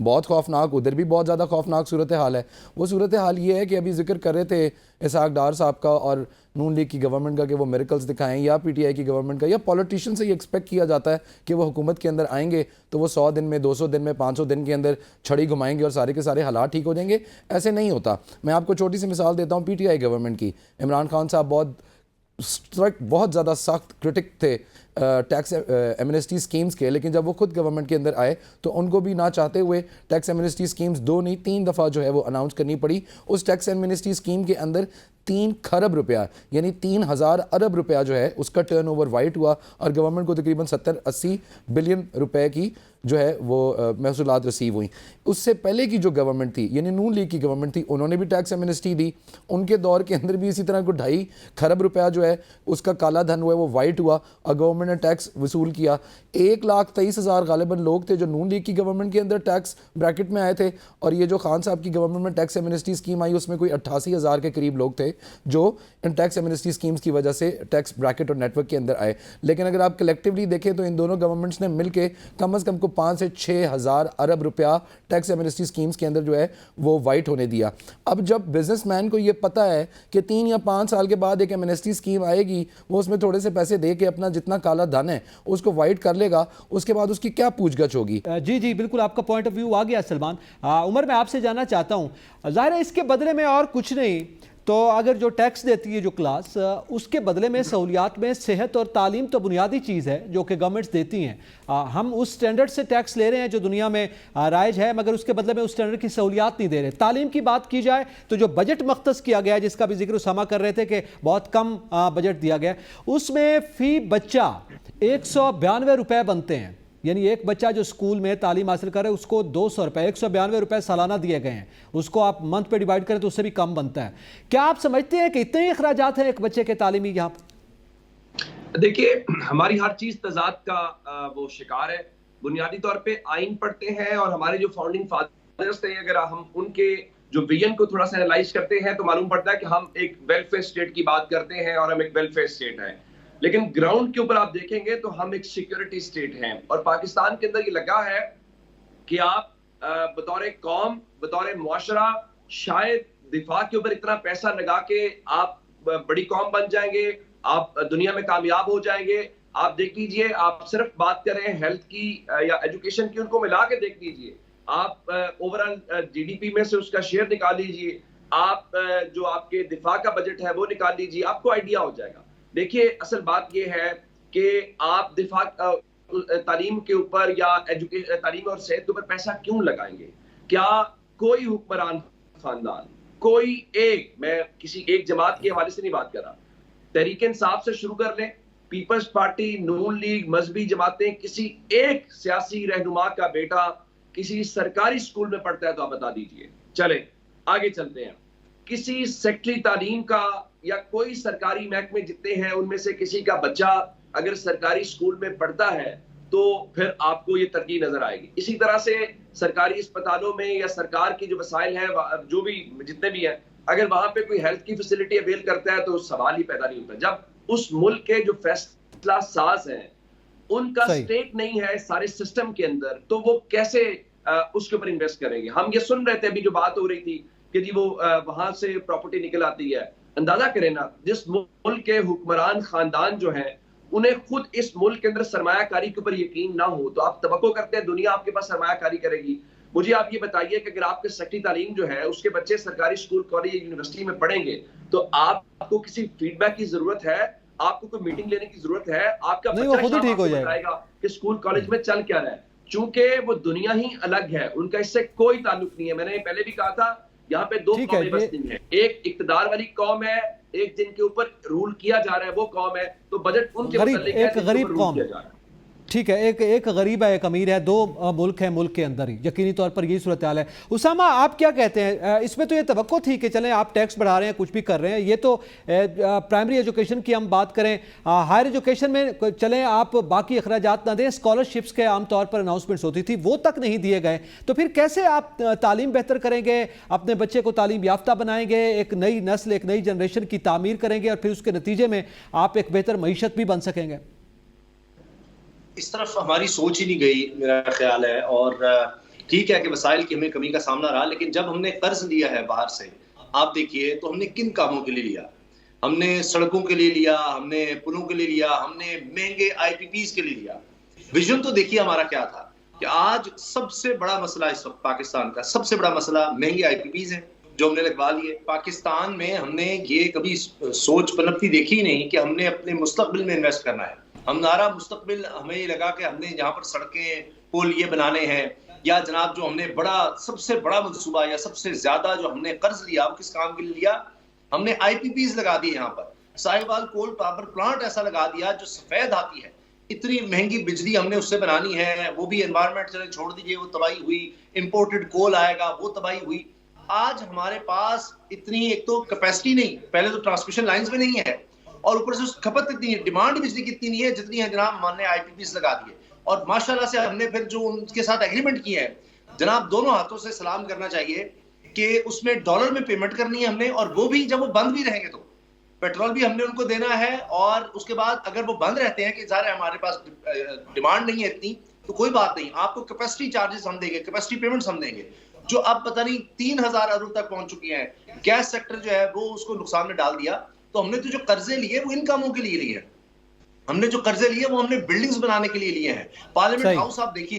بہت خوفناک، ادھر بھی بہت زیادہ خوفناک صورتحال ہے. وہ صورتحال یہ ہے کہ ابھی ذکر کر رہے تھے اسحاق ڈار صاحب کا اور نون لیگ کی گورنمنٹ کا کہ وہ میریکلز دکھائیں، یا پی ٹی آئی کی گورنمنٹ کا، یا پولیٹیشین سے یہ ایکسپیکٹ کیا جاتا ہے کہ وہ حکومت کے اندر آئیں گے تو وہ 100 دن میں، 200 دن میں، 500 دن کے اندر چھڑی گھمائیں گے اور سارے کے سارے حالات ٹھیک ہو جائیں گے. ایسے نہیں ہوتا. میں آپ کو چھوٹی سی مثال دیتا ہوں پی ٹی آئی گورنمنٹ کی. عمران خان صاحب بہت زیادہ سخت کرٹک تھے ٹیکس ایمنسٹی اسکیمز کے، لیکن جب وہ خود گورنمنٹ کے اندر آئے تو ان کو بھی نہ چاہتے ہوئے ٹیکس ایمنسٹی اسکیمز 2 نہیں 3 دفعہ جو ہے وہ اناؤنس کرنی پڑی. اس ٹیکس ایمنسٹی اسکیم کے اندر 3 کھرب روپیہ یعنی 3000 ارب روپیہ جو ہے اس کا ٹرن اوور وائٹ ہوا، اور گورنمنٹ کو تقریباً 70-80 بلین روپے کی جو ہے وہ محصولات ریسیو ہوئیں. اس سے پہلے کی جو گورنمنٹ تھی یعنی نون لیگ کی گورنمنٹ تھی، انہوں نے بھی ٹیکس ایمنسٹی دی. ان کے دور کے اندر بھی اسی طرح کو 2.5 کھرب روپیہ جو ہے اس کا کالا دھن ہوا ہے وہ وائٹ ہوا اور گورنمنٹ نے ٹیکس وصول کیا. 1,23,000 غالباً لوگ تھے جو نون لیگ کی گورنمنٹ کے اندر ٹیکس بریکٹ میں آئے تھے، اور یہ جو خان صاحب کی گورنمنٹ میں ٹیکس ایمنسٹی اسکیم آئی اس میں کوئی 88,000 کے قریب لوگ تھے جو ان ٹیکس ایمنسٹی اسکیمز کی وجہ سے ٹیکس بریکٹ اور نیٹ ورک کے اندر آئے. لیکن اگر آپ کلیکٹیولی دیکھیں تو ان دونوں گورنمنٹس نے مل کے کم از کم کو 5 سے 6 ہزار ارب روپیہ ٹیکس ایمنسٹی اسکیمز کے اندر جو ہے وہ وائٹ ہونے دیا. اب جب بزنس مین کو یہ پتہ ہے کہ 3 یا 5 سال کے بعد ایک ایمنسٹی اسکیم آئے گی، وہ اس میں تھوڑے سے پیسے دے کے اپنا جتنا کالا دھن ہے اس کو وائٹ کر لے گا، اس کے بعد اس کی کیا پوچھ گچھ ہوگی. جی بالکل آپ کا پوائنٹ آف ویو آ گیا سلمان. عمر میں آپ سے جاننا چاہتا ہوں، ظاہر ہے اس کے بدلے میں اور کچھ نہیں تو اگر جو ٹیکس دیتی ہے جو کلاس، اس کے بدلے میں سہولیات میں صحت اور تعلیم تو بنیادی چیز ہے جو کہ گورنمنٹس دیتی ہیں. ہم اس سٹینڈرڈ سے ٹیکس لے رہے ہیں جو دنیا میں رائج ہے، مگر اس کے بدلے میں اس سٹینڈرڈ کی سہولیات نہیں دے رہے. تعلیم کی بات کی جائے تو جو بجٹ مختص کیا گیا ہے، جس کا بھی ذکر اسامہ کر رہے تھے کہ بہت کم بجٹ دیا گیا، اس میں فی بچہ 192 روپے بنتے ہیں. یعنی ایک بچہ جو اسکول میں تعلیم حاصل کر رہا ہے اس کو 200 روپے 192 روپے سالانہ دیے گئے ہیں. اس کو آپ منتھ پہ ڈیوائیڈ کریں تو اس سے بھی کم بنتا ہے. کیا آپ سمجھتے ہیں کہ اتنے ہی اخراجات ہیں ایک بچے کے تعلیمی یہاں پہ؟ دیکھیے، ہماری ہر چیز تضاد کا وہ شکار ہے. بنیادی طور پہ آئین پڑھتے ہیں اور ہمارے جو فاؤنڈنگ فادرز تھے، اگر ہم ان کے جو ویژن کو تھوڑا سا اینالائز کرتے ہیں تو معلوم پڑتا ہے کہ ہم ایک ویلفیئر اسٹیٹ کی بات کرتے ہیں اور ہم ایک ویلفیئر اسٹیٹ ہیں. لیکن گراؤنڈ کے اوپر آپ دیکھیں گے تو ہم ایک سیکیورٹی اسٹیٹ ہیں، اور پاکستان کے اندر یہ لگا ہے کہ آپ بطور قوم، بطور معاشرہ شاید دفاع کے اوپر اتنا پیسہ لگا کے آپ بڑی قوم بن جائیں گے، آپ دنیا میں کامیاب ہو جائیں گے. آپ دیکھ لیجئے، آپ صرف بات کریں ہیلتھ کی یا ایجوکیشن کی، ان کو ملا کے دیکھ لیجئے. آپ اوورآل جی ڈی پی میں سے اس کا شیئر نکال لیجئے، آپ جو آپ کے دفاع کا بجٹ ہے وہ نکال لیجئے، آپ کو آئیڈیا ہو جائے گا. دیکھیے، اصل بات یہ ہے کہ آپ دفاع تعلیم کے اوپر یا تعلیم اور صحت کے اوپر پیسہ کیوں لگائیں گے؟ کیا کوئی حکمران خاندان، کوئی ایک، میں کسی ایک جماعت کے حوالے سے نہیں بات کر رہا، تحریک انصاف سے شروع کر لیں، پیپلز پارٹی، نون لیگ، مذہبی جماعتیں، کسی ایک سیاسی رہنما کا بیٹا کسی سرکاری اسکول میں پڑھتا ہے تو آپ بتا دیجئے. چلیں آگے چلتے ہیں. کسی سیکٹری تعلیم کا یا کوئی سرکاری محکمے جتنے ہیں ان میں سے کسی کا بچہ اگر سرکاری اسکول میں پڑھتا ہے تو پھر آپ کو یہ ترقی نظر آئے گی. اسی طرح سے سرکاری اسپتالوں میں یا سرکار کی جو وسائل ہیں، جو بھی جتنے بھی ہیں، اگر وہاں پہ کوئی ہیلتھ کی فیسلٹی اویل کرتا ہے تو سوال ہی پیدا نہیں ہوتا. جب اس ملک کے جو فیصلہ ساز ہیں ان کا اسٹیک نہیں ہے سارے سسٹم کے اندر، تو وہ کیسے اس کے اوپر انویسٹ کریں گے؟ ہم یہ سن رہے تھے ابھی جو بات ہو رہی تھی کہ جی وہ وہاں سے پراپرٹی نکل آتی ہے. اندازہ کریں نا، جس ملک کے حکمران خاندان جو ہیں انہیں خود اس ملک کے اندر سرمایہ کاری کے اوپر یقین نہ ہو تو آپ توقع کرتے ہیں دنیا آپ کے پاس سرمایہ کاری کرے گی. مجھے آپ یہ بتائیے کہ اگر آپ کے سیکٹری تعلیم جو ہے اس کے بچے سرکاری اسکول، کالج، یونیورسٹی میں پڑھیں گے تو آپ کو کسی فیڈ بیک کی ضرورت ہے؟ آپ کو کوئی میٹنگ لینے کی ضرورت ہے؟ آپ کا بچہ خود ہی ٹھیک ہو جائے گا کہ اسکول کالج میں چل کیا رہا ہے. چونکہ وہ دنیا ہی الگ ہے، ان کا اس سے کوئی تعلق نہیں ہے. میں نے پہلے بھی کہا تھا یہاں پہ 2 قومیں بستی ہیں، ایک اقتدار والی قوم ہے، ایک جن کے اوپر رول کیا جا رہا ہے وہ قوم ہے. تو بجٹ ان کے متعلق ہے، ایک غریب قوم. ٹھیک ہے، ایک غریب ہے، ایک امیر ہے، 2 ملک ہیں ملک کے اندر ہی. یقینی طور پر یہی صورتحال ہے. اسامہ آپ کیا کہتے ہیں؟ اس میں تو یہ توقع تھی کہ چلیں آپ ٹیکس بڑھا رہے ہیں، کچھ بھی کر رہے ہیں، یہ تو پرائمری ایجوکیشن کی ہم بات کریں، ہائر ایجوکیشن میں چلیں آپ باقی اخراجات نہ دیں، اسکالرشپس کے عام طور پر اناؤنسمنٹس ہوتی تھی وہ تک نہیں دیے گئے، تو پھر کیسے آپ تعلیم بہتر کریں گے، اپنے بچے کو تعلیم یافتہ بنائیں گے، ایک نئی نسل، ایک نئی جنریشن کی تعمیر کریں گے اور پھر اس کے نتیجے میں آپ ایک بہتر معیشت بھی بن سکیں گے؟ اس طرف ہماری سوچ ہی نہیں گئی میرا خیال ہے. اور ٹھیک ہے کہ وسائل کی ہمیں کمی کا سامنا رہا، لیکن جب ہم نے قرض لیا ہے باہر سے، آپ دیکھیے تو ہم نے کن کاموں کے لیے لیا؟ ہم نے سڑکوں کے لیے لیا، ہم نے پلوں کے لیے لیا، ہم نے مہنگے آئی پی پیز کے لیے لیا۔ ویژن تو دیکھیے ہمارا کیا تھا کہ آج سب سے بڑا مسئلہ اس وقت پاکستان کا سب سے بڑا مسئلہ مہنگے آئی پی پیز ہیں جو ہم نے لگوا لیے۔ پاکستان میں ہم نے یہ کبھی سوچ پنپتی دیکھی ہی نہیں کہ ہم نے اپنے مستقبل میں انویسٹ کرنا ہے۔ ہمارا مستقبل ہمیں یہ لگا کہ ہم نے جہاں پر سڑکیں پل یہ بنانے ہیں، یا جناب جو ہم نے سب سے بڑا منصوبہ یا سب سے زیادہ جو ہم نے قرض لیا وہ کس کام کے لیے لیا؟ ہم نے آئی پی پیز لگا دیے، یہاں پر ساہیوال کول پاور پلانٹ ایسا لگا دیا جو سفید آتی ہے، اتنی مہنگی بجلی ہم نے اس سے بنانی ہے، وہ بھی انوائرمنٹ چلے چھوڑ دیجئے وہ تباہی ہوئی، امپورٹڈ کول آئے گا وہ تباہی ہوئی۔ آج ہمارے پاس اتنی ایک تو کیپیسٹی نہیں، پہلے تو ٹرانسمیشن لائنز میں نہیں ہے، اور اوپر سے کھپت اتنی ہے، ڈیمانڈ بجلی کی اتنی نہیں ہے جتنی ہے جناب ہم نے آئی پی پیز لگا دیے۔ اور ماشاءاللہ سے ہم نے پھر جو ان کے ساتھ ایگریمنٹ کیا ہے، جناب دونوں ہاتھوں سے سلام کرنا چاہیے کہ اس میں ڈالر میں پیمنٹ کرنی ہے ہم نے، اور وہ بھی جب وہ بند بھی رہیں گے تو پیٹرول بھی ہم نے ان کو دینا ہے، اور اس کے بعد اگر وہ بند رہتے ہیں کہ ظاہر ہے ہمارے پاس ڈیمانڈ نہیں ہے اتنی تو کوئی بات نہیں، آپ کو کیپیسٹی چارجز ہم دیں گے، کیپیسٹی پیمنٹس ہم دیں گے، جو اب پتہ نہیں 3000 ارب تک پہنچ چکی ہیں۔ گیس سیکٹر جو ہے وہ اس کو نقصان میں ڈال دیا۔ تو ہم نے تو جو قرضے لیے وہ ان کاموں کے لیے لیے ہیں، ہم نے جو قرضے لیے وہ ہم نے بلڈنگز بنانے کے لیے لیے ہیں۔ پارلیمنٹ ہاؤس آپ دیکھیے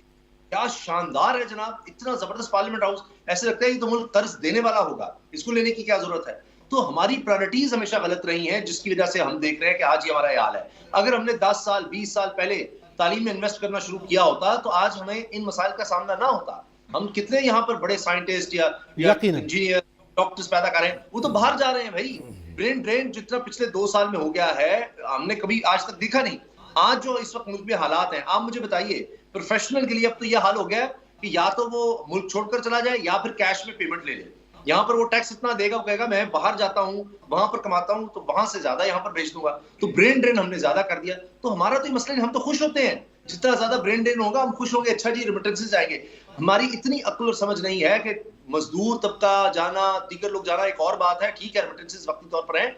کیا شاندار ہے جناب، اتنا زبردست پارلیمنٹ ہاؤس، ایسے لگتا ہے کہ تو ملک قرض دینے والا ہوگا، اس کو لینے کی کیا ضرورت ہے؟ تو ہماری پرائرٹیز ہمیشہ غلط رہی ہیں، جس کی وجہ سے ہم دیکھ رہے ہیں کہ آج یہ ہمارا حال ہے۔ اگر ہم نے 10 سال 20 سال پہلے تعلیم میں انویسٹ کرنا شروع کیا ہوتا تو آج ہمیں ان مسائل کا سامنا نہ ہوتا۔ ہم کتنے یہاں پر بڑے سائنٹسٹ یا انجینئر ڈاکٹرز پیدا کر رہے ہیں، وہ تو باہر جا رہے ہیں بھائی۔ برین ڈرین جتنا پچھلے 2 سال میں ہو گیا ہے ہم نے کبھی آج تک دیکھا نہیں۔ آج جو اس وقت ملک میں حالات ہیں، آپ مجھے بتائیے پروفیشنل کے لیے اب تو یہ حال ہو گیا کہ یا تو وہ ملک چھوڑ کر چلا جائے یا پھر کیش میں پیمنٹ لے لے۔ یہاں پر وہ ٹیکس اتنا دے گا، وہ کہے گا میں باہر جاتا ہوں وہاں پر کماتا ہوں تو وہاں سے زیادہ یہاں پر بھیج دوں گا۔ تو برین ڈرین ہم نے زیادہ کر دیا۔ تو ہمارا تو یہ مسئلہ نہیں، ہم تو خوش ہوتے ہیں جتنا زیادہ برین ڈرین ہوگا ہم خوش ہوں گے، اچھا جی ریمیٹنسز آئیں گے۔ ہماری اتنی عقل اور سمجھ نہیں ہے کہ مزدور طبقہ جانا، دیگر لوگ جانا ایک اور بات ہے، ٹھیک ہے ریمیٹنسز وقتی طور پر ہیں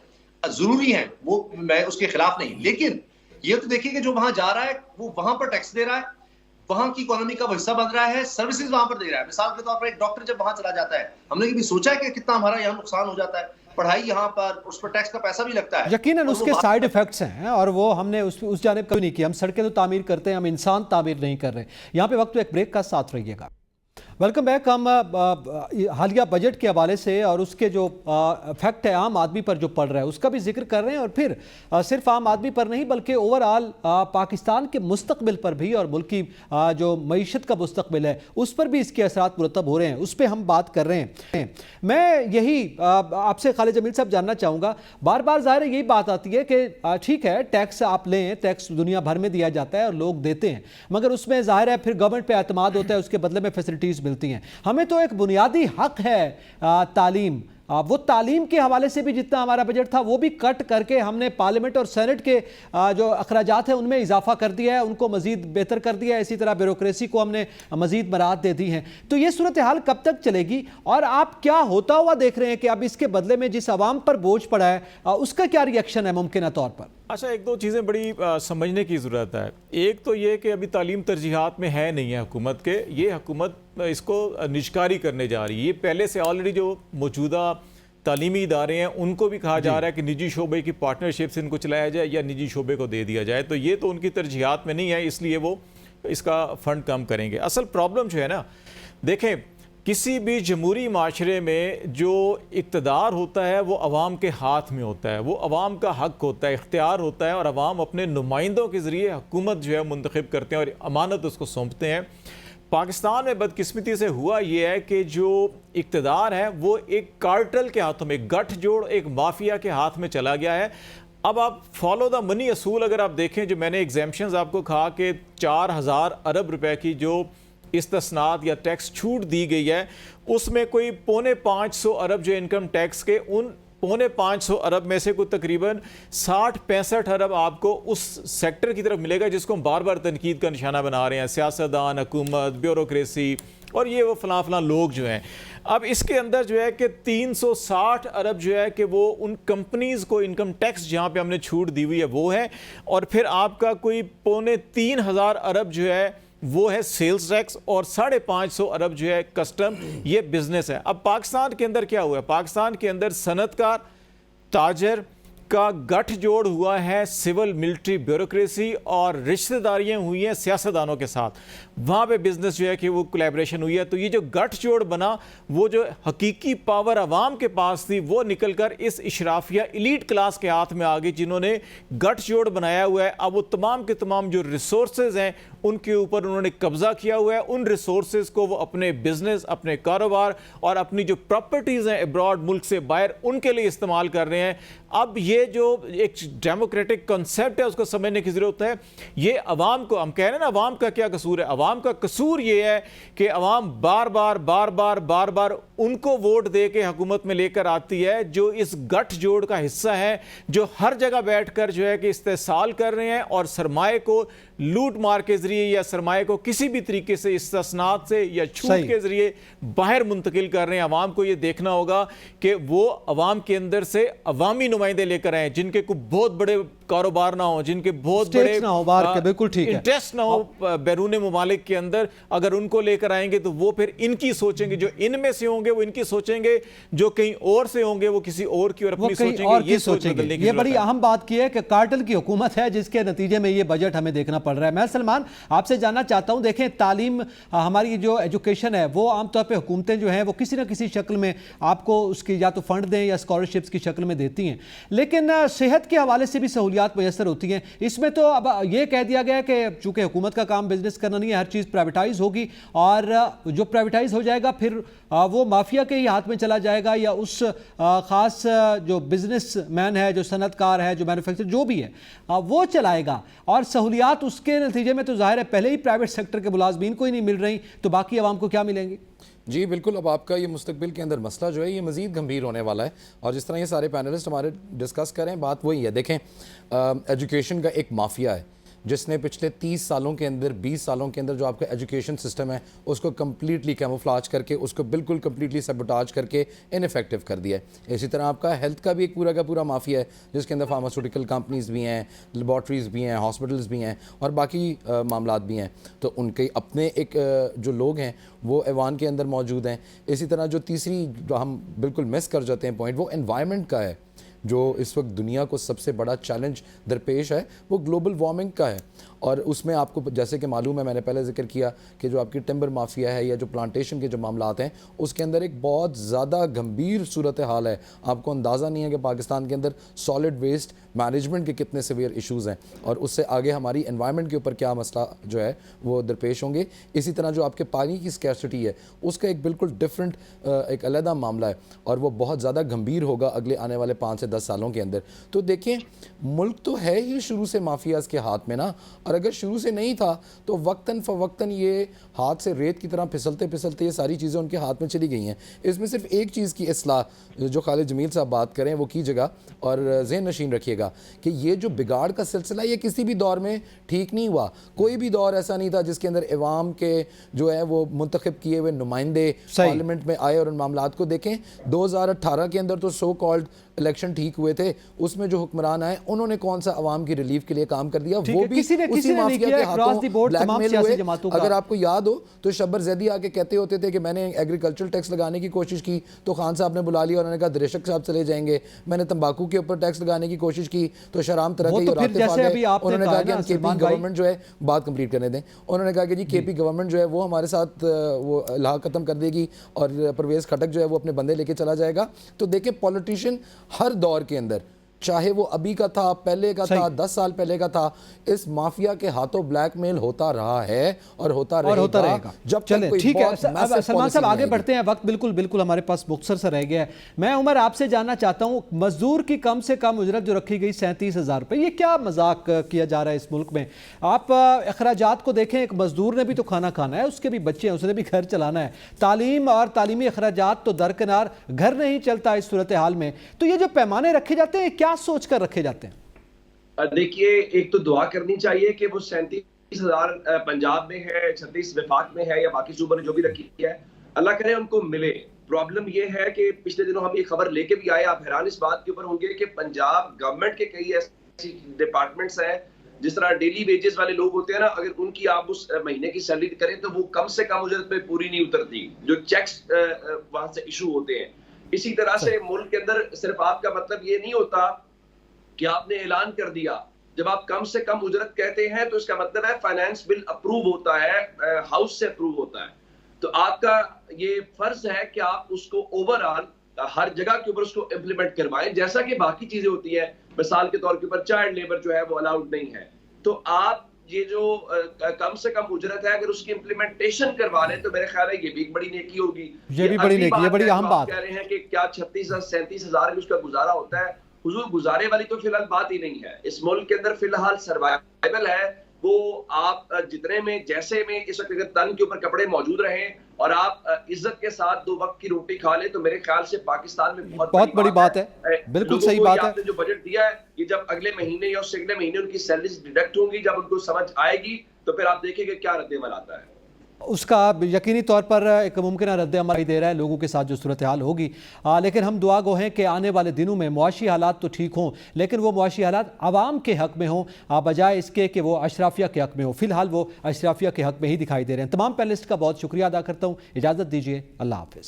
ضروری ہیں، وہ میں اس کے خلاف نہیں، لیکن یہ تو دیکھیے کہ جو وہاں جا رہا ہے وہ وہاں پر ٹیکس دے رہا ہے، وہاں کی اکانومی کا وہ حصہ بن رہا ہے، سروسز وہاں پر دے رہا ہے۔ مثال کے طور پر ایک ڈاکٹر جب وہاں چلا جاتا ہے، ہم نے کبھی سوچا ہے کہ کتنا ہمارا یہاں نقصان ہو جاتا ہے؟ پڑھائی یہاں پر اس پر ٹیکس کا پیسہ بھی لگتا ہے، یقیناً اس کے سائیڈ ایفیکٹس ہیں، اور وہ ہم نے اس جانب کبھی نہیں کی۔ ہم سڑکیں تو تعمیر کرتے ہیں، ہم انسان تعمیر نہیں کر رہے۔ یہاں پہ وقت ایک بریک کا ساتھ رہیے گا۔ Welcome back. ہم حالیہ بجٹ کے حوالے سے اور اس کے جو افیکٹ ہے عام آدمی پر جو پڑ رہا ہے اس کا بھی ذکر کر رہے ہیں، اور پھر صرف عام آدمی پر نہیں بلکہ اوورآل پاکستان کے مستقبل پر بھی، اور ملک کی جو معیشت کا مستقبل ہے اس پر بھی اس کے اثرات مرتب ہو رہے ہیں، اس پہ ہم بات کر رہے ہیں۔ میں یہی آپ سے خالد جمیل صاحب جاننا چاہوں گا، بار بار ظاہر ہے یہی بات آتی ہے کہ ٹھیک ہے ٹیکس آپ لیں، ٹیکس دنیا بھر میں دیا جاتا ہے اور لوگ دیتے ہیں، مگر اس میں ظاہر ہے پھر گورنمنٹ پہ اعتماد ہوتا ہے، اس کے بدلے میں فیسلٹیز ملتی ہیں۔ ہمیں تو ایک بنیادی حق ہے تعلیم، وہ تعلیم کے حوالے سے بھی جتنا ہمارا بجٹ تھا وہ بھی کٹ کر کے ہم نے پارلیمنٹ اور سینٹ کے جو اخراجات ہیں ان میں اضافہ کر دیا ہے، ان کو مزید بہتر کر دیا ہے، اسی طرح بیوروکریسی کو ہم نے مزید مراحت دے دی ہیں۔ تو یہ صورتحال کب تک چلے گی، اور آپ کیا ہوتا ہوا دیکھ رہے ہیں کہ اب اس کے بدلے میں جس عوام پر بوجھ پڑا ہے اس کا کیا ری ایکشن ہے ممکنہ طور پر؟ اچھا، ایک دو چیزیں بڑی سمجھنے کی ضرورت ہے۔ ایک تو یہ کہ ابھی تعلیم ترجیحات میں ہے نہیں ہے حکومت کے، یہ حکومت اس کو نجکاری کرنے جا رہی ہے۔ یہ پہلے سے آلریڈی جو موجودہ تعلیمی ادارے ہیں ان کو بھی کہا جا رہا ہے کہ نجی شعبے کی پارٹنرشپ سے ان کو چلایا جائے یا نجی شعبے کو دے دیا جائے، تو یہ تو ان کی ترجیحات میں نہیں ہے، اس لیے وہ اس کا فنڈ کم کریں گے۔ اصل پرابلم جو ہے نا، دیکھیں کسی بھی جمہوری معاشرے میں جو اقتدار ہوتا ہے وہ عوام کے ہاتھ میں ہوتا ہے، وہ عوام کا حق ہوتا ہے، اختیار ہوتا ہے، اور عوام اپنے نمائندوں کے ذریعے حکومت جو ہے منتخب کرتے ہیں اور امانت اس کو سونپتے ہیں۔ پاکستان میں بدقسمتی سے ہوا یہ ہے کہ جو اقتدار ہے وہ ایک کارٹل کے ہاتھوں میں، گٹھ جوڑ ایک مافیا کے ہاتھ میں چلا گیا ہے۔ اب آپ فالو دا منی اصول اگر آپ دیکھیں، جو میں نے ایگزیمپشنز آپ کو کہا کہ 4000 ارب روپے کی جو استثناءات یا ٹیکس چھوٹ دی گئی ہے، اس میں کوئی 550 ارب جو انکم ٹیکس کے، ان 550 ارب میں سے کوئی تقریباً 60-65 ارب آپ کو اس سیکٹر کی طرف ملے گا جس کو ہم بار بار تنقید کا نشانہ بنا رہے ہیں، سیاستدان، حکومت، بیوروکریسی اور یہ وہ فلاں لوگ جو ہیں۔ اب اس کے اندر جو ہے کہ 360 ارب جو ہے کہ وہ ان کمپنیز کو انکم ٹیکس جہاں پہ ہم نے چھوٹ دی ہوئی ہے وہ ہے، اور پھر آپ کا کوئی 3500 ارب جو ہے وہ ہے سیلز ٹیکس اور 550 ارب جو ہے کسٹم، یہ بزنس ہے۔ اب پاکستان کے اندر کیا ہوا ہے؟ پاکستان کے اندر صنعت کار، تاجر کا گٹھ جوڑ ہوا ہے سول ملٹری بیوروکریسی اور رشتہ داریاں ہوئی ہیں سیاستدانوں کے ساتھ، وہاں پہ بزنس جو ہے کہ وہ کولیبریشن ہوئی ہے۔ تو یہ جو گٹھ جوڑ بنا، وہ جو حقیقی پاور عوام کے پاس تھی وہ نکل کر اس اشرافیہ ایلیٹ کلاس کے ہاتھ میں آ گئی، جنہوں نے گٹھ جوڑ بنایا ہوا ہے۔ اب وہ تمام کے تمام جو ریسورسز ہیں ان کے اوپر انہوں نے قبضہ کیا ہوا ہے، ان ریسورسز کو وہ اپنے بزنس، اپنے کاروبار اور اپنی جو پراپرٹیز ہیں ابراڈ، ملک سے باہر، ان کے لیے استعمال کر رہے ہیں۔ اب یہ جو ایک ڈیموکریٹک کنسیپٹ ہے اس کو سمجھنے کی ضرورت ہے۔ یہ عوام کو، ہم کہہ رہے ہیں نا عوام کا کیا قصور ہے؟ عوام کا قصور یہ ہے کہ عوام بار بار ان کو ووٹ دے کے حکومت میں لے کر آتی ہے جو اس گٹھ جوڑ کا حصہ ہے، جو ہر جگہ بیٹھ کر جو ہے کہ استحصال کر رہے ہیں اور سرمایہ کو لوٹ مار کے ذریعے یا سرمایہ کو کسی بھی طریقے سے استثناءات سے یا چھوٹ کے ذریعے باہر منتقل کر رہے ہیں۔ عوام کو یہ دیکھنا ہوگا کہ وہ عوام کے اندر سے عوامی نمائندے لے کر آئیں جن کے کوئی بہت بڑے کاروبار نہ ہوں، جن کے بہت بڑے انٹرسٹ نہ ہو بیرون ممالک کے اندر۔ اگر ان کو لے کر آئیں گے تو وہ پھر ان کی سوچیں گے، جو ان میں سے ہوں گے وہ ان کی سوچیں گے، جو کہیں اور سے ہوں گے وہ کسی اور کی اور اپنی سوچیں گے۔ یہ سوچ بدلنے کی یہ بڑی اہم بات کی ہے کہ کارٹل کی حکومت ہے جس کے نتیجے میں یہ بجٹ ہمیں دیکھنا پڑ رہا ہے۔ میں سلمان آپ سے جاننا چاہتا ہوں، دیکھیں تعلیم، ہماری جو ایجوکیشن ہے وہ عام طور پہ حکومتیں جو ہیں وہ کسی نہ کسی شکل میں آپ کو اس کی یا تو فنڈ دیں یا اسکالرشپس کی شکل میں دیتی ہیں، لیکن صحت کے حوالے سے بھی سہولیات میسر ہوتی ہیں۔ اس میں تو اب یہ کہہ دیا گیا کہ چونکہ حکومت کا کام بزنس کرنا نہیں ہے، ہر چیز پرائیویٹائز ہوگی اور جو پرائیویٹائز ہو جائے گا پھر وہ مافیا کے ہی ہاتھ میں چلا جائے گا یا اس خاص جو بزنس مین ہے، جو صنعت کار ہے، جو مینوفیکچر جو بھی ہے وہ چلائے گا، اور سہولیات اس کے نتیجے میں تو ظاہر ہے پہلے ہی پرائیویٹ سیکٹر کے ملازمین کو ہی نہیں مل رہی، تو باقی عوام کو کیا ملیں گی؟ جی بالکل، اب آپ کا یہ مستقبل کے اندر مسئلہ جو ہے یہ مزید گمبھیر ہونے والا ہے، اور جس طرح یہ سارے پینلسٹ ہمارے ڈسکس کریں بات وہی ہے۔ دیکھیں ایجوکیشن کا ایک مافیا ہے جس نے پچھلے 30 سالوں کے اندر 20 سالوں کے اندر جو آپ کا ایجوکیشن سسٹم ہے اس کو کمپلیٹلی کیموفلاج کر کے، اس کو بالکل کمپلیٹلی سیبوٹاج کر کے ان ایفیکٹو کر دیا ہے۔ اسی طرح آپ کا ہیلتھ کا بھی ایک پورا کا پورا مافیا ہے جس کے اندر فارماسیوٹیکل کمپنیز بھی ہیں، لیبارٹریز بھی ہیں، ہاسپٹلز بھی ہیں اور باقی معاملات بھی ہیں۔ تو ان کے اپنے ایک جو لوگ ہیں وہ ایوان کے اندر موجود ہیں۔ اسی طرح جو تیسری جو ہم بالکل مس کر جاتے ہیں پوائنٹ، وہ انوائرمنٹ کا ہے، جو اس وقت دنیا کو سب سے بڑا چیلنج درپیش ہے، وہ گلوبل وارمنگ کا ہے۔ اور اس میں آپ کو جیسے کہ معلوم ہے، میں نے پہلے ذکر کیا کہ جو آپ کی ٹمبر مافیا ہے یا جو پلانٹیشن کے جو معاملات ہیں اس کے اندر ایک بہت زیادہ گمبھیر صورتحال ہے۔ آپ کو اندازہ نہیں ہے کہ پاکستان کے اندر سالڈ ویسٹ مینجمنٹ کے کتنے سیویئر ایشوز ہیں، اور اس سے آگے ہماری انوائرمنٹ کے اوپر کیا مسئلہ جو ہے وہ درپیش ہوں گے۔ اسی طرح جو آپ کے پانی کی اسکیرسٹی ہے اس کا ایک بالکل ڈفرینٹ ایک علیحدہ معاملہ ہے، اور وہ بہت زیادہ گمبھیر ہوگا اگلے آنے والے 5 سے 10 سالوں کے اندر۔ تو دیکھیں ملک تو ہے ہی شروع سے مافیاز کے ہاتھ میں نا، اور اگر شروع سے نہیں تھا تو وقتاً فوقتاً یہ ہاتھ سے ریت کی طرح پھسلتے پھسلتے یہ ساری چیزیں ان کے ہاتھ میں چلی گئی ہیں۔ اس میں صرف ایک چیز کی اصلاح جو خالد جمیل صاحب بات کریں وہ کیجیے گا، اور ذہن نشین رکھیے گا کہ یہ جو بگاڑ کا سلسلہ یہ کسی بھی دور میں ٹھیک نہیں ہوا۔ کوئی بھی دور ایسا نہیں تھا جس کے اندر عوام کے جو ہے وہ منتخب کیے ہوئے نمائندے پارلیمنٹ میں آئے اور ان معاملات کو دیکھیں۔ 2018 کے اندر تو سو کالڈ الیکشن ٹھیک ہوئے تھے، اس میں جو حکمران آئے انہوں نے کون سا عوام کی ریلیف کے لیے کام کر دیا، وہ بھی اسی مافیا کے ہاتھوں بلیک میل ہوئے۔ اگر آپ کو یاد ہو تو شبر زیدی آ کے کہتے ہوتے تھے کہ میں نے ایگریکلچرل ٹیکس لگانے کی کوشش کی تو خان صاحب نے بلا لیا اور انہوں نے کہا درشک صاحب چلے جائیں گے۔ میں نے تمباکو کے اوپر ٹیکس لگانے کی کوشش کی تو شرام طرح کے انہوں نے کہا کہ ہم کے پی گورنمنٹ جو ہے بات کمپلیٹ کرنے دیں، انہوں نے کہا کہ جی کے پی گورنمنٹ جو ہے وہ ہمارے ساتھ وہ الحاق ختم کر دے گی اور پرویز خٹک جو ہے وہ اپنے بندے لے کے چلا جائے گا۔ تو دیکھیں پولیٹیشین ہر دور کے اندر، چاہے وہ ابھی کا تھا، پہلے کا تھا، 10 سال پہلے کا تھا، اس مافیا کے ہاتھوں بلیک میل ہوتا رہا ہے اور ہوتا رہے گا جب تک کوئی ٹھیک ہے۔ سلمان صاحب آگے بڑھتے ہیں، وقت بالکل ہمارے پاس مختصر سا رہ گیا ہے۔ میں عمر آپ سے جاننا چاہتا ہوں، مزدور کی کم سے کم اجرت جو رکھی گئی 37,000 روپے، یہ کیا مذاق کیا جا رہا ہے اس ملک میں؟ آپ اخراجات کو دیکھیں، ایک مزدور نے بھی تو کھانا کھانا ہے، اس کے بھی بچے ہیں، اس نے بھی گھر چلانا ہے، تعلیم اور تعلیمی اخراجات تو درکنار، گھر نہیں چلتا اس صورتحال میں۔ تو یہ جو پیمانے رکھے جاتے ہیں کیا سوچ کر رکھے جاتے ہیں؟ دیکھیے ایک تو دعا کرنی چاہیے کہ وہ 37,000 پنجاب میں ہے، 36 وفاق میں ہے یا باقی صوبوں نے جو بھی رکھی ہے، اللہ کرے ان کو ملے۔ پرابلم یہ ہے کہ پچھلے دنوں ہم یہ خبر لے کے بھی آئے، آپ حیران اس بات کے اوپر ہوں گے کہ پنجاب گورنمنٹ کے کئی ایسی ڈپارٹمنٹس ہیں جس طرح ڈیلی ویجز والے لوگ ہوتے ہیں نا، اگر ان کی آپ اس مہینے کی سیلری کریں تو وہ کم سے کم اجرت پہ پوری نہیں اترتی، جو چیکس وہاں سے ایشو ہوتے ہیں. اسی طرح سے ملک کے اندر صرف آپ کا مطلب یہ نہیں ہوتا کہ آپ نے اعلان کر دیا. جب آپ کم سے کم اجرت کہتے ہیں تو اس کا مطلب ہے فائنانس بل اپروو ہوتا ہے، ہاؤس سے اپروو ہوتا ہے. تو آپ کا یہ فرض ہے کہ آپ اس کو اوور آل ہر جگہ کے اوپر اس کو امپلیمنٹ کروائیں، جیسا کہ باقی چیزیں ہوتی ہیں. مثال کے طور کے اوپر چائلڈ لیبر جو ہے وہ الاؤڈ نہیں ہے. تو آپ یہ جو کم سے کم اجرت ہے اگر اس کی امپلیمنٹیشن کروا لیں تو میرے خیال ہے یہ بھی ایک بڑی نیکی ہوگی. یہ بھی بڑی نیکی، یہ بڑی اہم بات کہہ رہے ہیں کہ کیا 36,000 37,000 میں اس کا گزارا ہوتا ہے. حضور گزارے والی تو فی الحال بات ہی نہیں ہے. اس ملک کے اندر فی الحال سروائیول ہے. وہ آپ جتنے میں جیسے میں اس وقت اگر تن کے اوپر کپڑے موجود رہیں اور آپ عزت کے ساتھ 2 وقت کی روٹی کھا لیں تو میرے خیال سے پاکستان میں بہت بڑی بات ہے. بالکل صحیح بات ہے. آپ نے جو بجٹ دیا ہے کہ جب اگلے مہینے یا اس سے اگلے مہینے ان کی سیلریز ڈیڈکٹ ہوں گی، جب ان کو سمجھ آئے گی تو پھر آپ دیکھیں کہ کیا رد عمل آتا ہے. اس کا یقینی طور پر ایک ممکنہ رد عمل دے رہا ہے لوگوں کے ساتھ جو صورتحال ہوگی. لیکن ہم دعا گو ہیں کہ آنے والے دنوں میں معاشی حالات تو ٹھیک ہوں، لیکن وہ معاشی حالات عوام کے حق میں ہوں بجائے اس کے کہ وہ اشرافیہ کے حق میں ہوں. فی الحال وہ اشرافیہ کے حق میں ہی دکھائی دے رہے ہیں. تمام پینلسٹ کا بہت شکریہ ادا کرتا ہوں. اجازت دیجیے. اللہ حافظ.